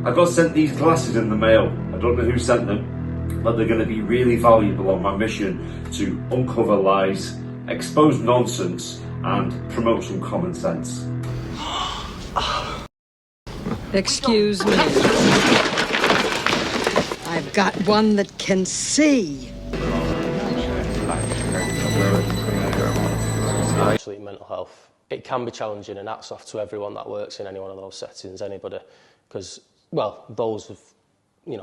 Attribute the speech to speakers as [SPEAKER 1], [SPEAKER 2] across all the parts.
[SPEAKER 1] I got sent these glasses in the mail. I don't know who sent them, but they're going to be really valuable on my mission to uncover lies, expose nonsense, and promote some common sense.
[SPEAKER 2] Excuse me. I've got one that can see.
[SPEAKER 3] Actually, mental health, it can be challenging, and hats off to everyone that works in any one of those settings, anybody, because, well, those of you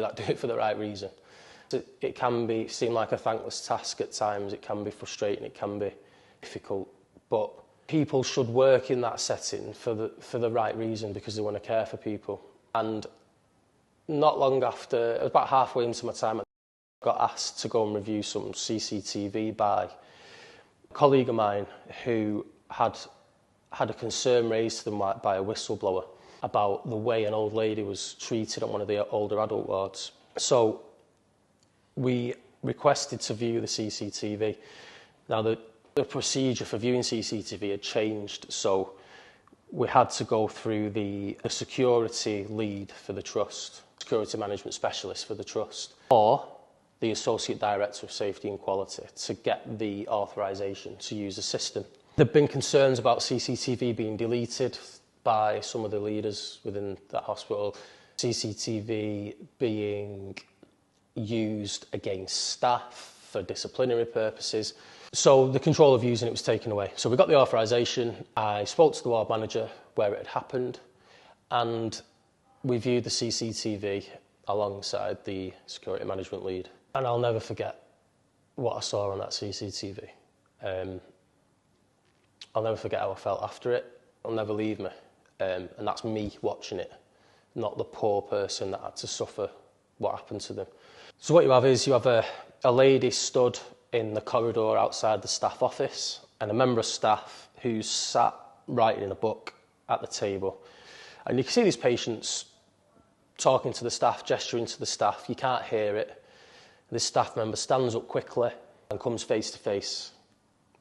[SPEAKER 3] that do it for the right reason. It can seem like a thankless task at times. It can be frustrating, it can be difficult, but people should work in that setting for the right reason, because they want to care for people. And not long after, about halfway into my time, I got asked to go and review some CCTV by a colleague of mine who had a concern raised to them by a whistleblower about the way an old lady was treated on one of the older adult wards. So we requested to view the CCTV. Now, the procedure for viewing CCTV had changed, so we had to go through the security lead for the trust, security management specialist for the trust, or the Associate Director of Safety and Quality to get the authorisation to use the system. There have been concerns about CCTV being deleted by some of the leaders within that hospital, CCTV being used against staff for disciplinary purposes. So the control of using it was taken away. So we got the authorisation, I spoke to the ward manager where it had happened, and we viewed the CCTV alongside the security management lead. And I'll never forget what I saw on that CCTV. I'll never forget how I felt after it. It'll never leave me. And that's me watching it, not the poor person that had to suffer what happened to them. So what you have a lady stood in the corridor outside the staff office, and a member of staff who's sat writing in a book at the table. And you can see these patients talking to the staff, gesturing to the staff. You can't hear it. This staff member stands up quickly and comes face to face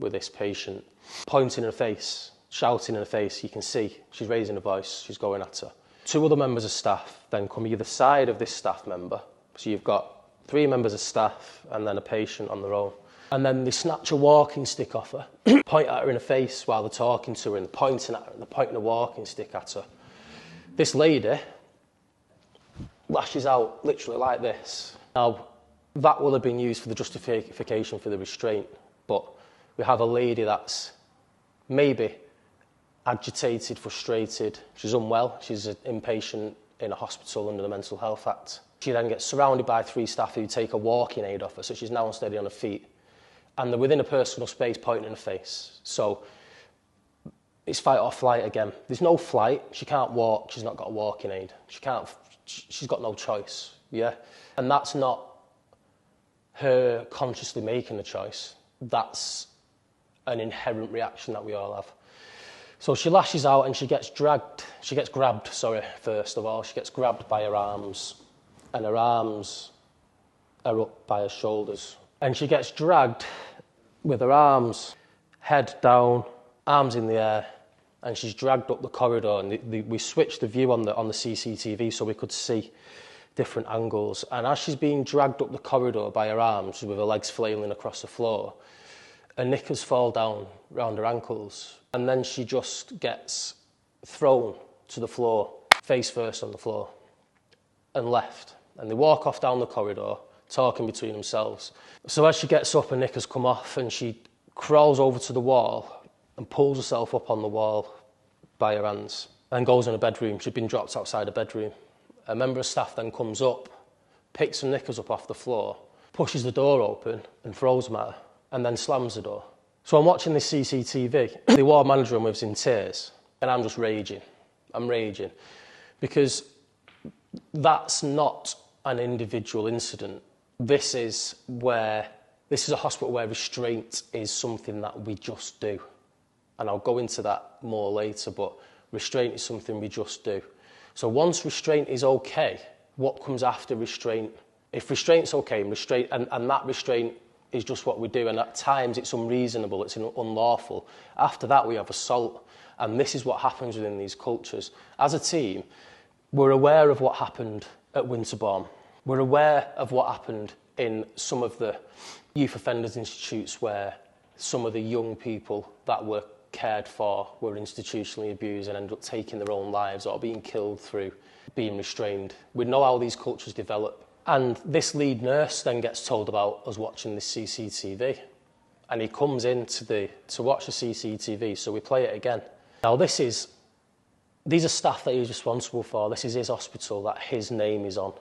[SPEAKER 3] with this patient, pointing in her face, shouting in her face. You can see she's raising her voice, she's going at her. Two other members of staff then come either side of this staff member. So you've got 3 members of staff and then a patient on their own. And then they snatch a walking stick off her, point at her in the face while they're talking to her, and they're pointing at her, and they're pointing a walking stick at her. This lady lashes out literally like this. Now, that will have been used for the justification for the restraint, but we have a lady that's maybe agitated, frustrated, she's unwell, she's an inpatient in a hospital under the Mental Health Act. She then gets surrounded by 3 staff who take a walking aid off her, so she's now unsteady on her feet, and they're within a personal space pointing in her face. So it's fight or flight again. There's no flight, she can't walk, she's not got a walking aid, she's got no choice, yeah? And that's not her consciously making a choice, that's an inherent reaction that we all have. So she lashes out and she gets grabbed, first of all. She gets grabbed by her arms, and her arms are up by her shoulders. And she gets dragged with her arms, head down, arms in the air, and she's dragged up the corridor. And we switched the view on the CCTV so we could see different angles. And as she's being dragged up the corridor by her arms with her legs flailing across the floor, her knickers fall down round her ankles, and then she just gets thrown to the floor, face first on the floor, and left. And they walk off down the corridor, talking between themselves. So as she gets up, her knickers come off, and she crawls over to the wall and pulls herself up on the wall by her hands, and goes in her bedroom. She'd been dropped outside her bedroom. A member of staff then comes up, picks her knickers up off the floor, pushes the door open and throws them at her, and then slams the door. So I'm watching this CCTV. The ward manager was in tears, and I'm just raging. I'm raging. Because that's not an individual incident. This is a hospital where restraint is something that we just do. And I'll go into that more later, but restraint is something we just do. So once restraint is okay, what comes after restraint? If restraint's okay, and that restraint is just what we do, and at times it's unreasonable, it's unlawful. After that, we have assault. And this is what happens within these cultures. As a team, we're aware of what happened at Winterbourne. We're aware of what happened in some of the youth offenders institutes where some of the young people that were cared for were institutionally abused and ended up taking their own lives or being killed through being restrained. We know how these cultures develop. And this lead nurse then gets told about us watching this CCTV. And he comes in to watch the CCTV, so we play it again. Now these are staff that he's responsible for. This is his hospital that his name is on.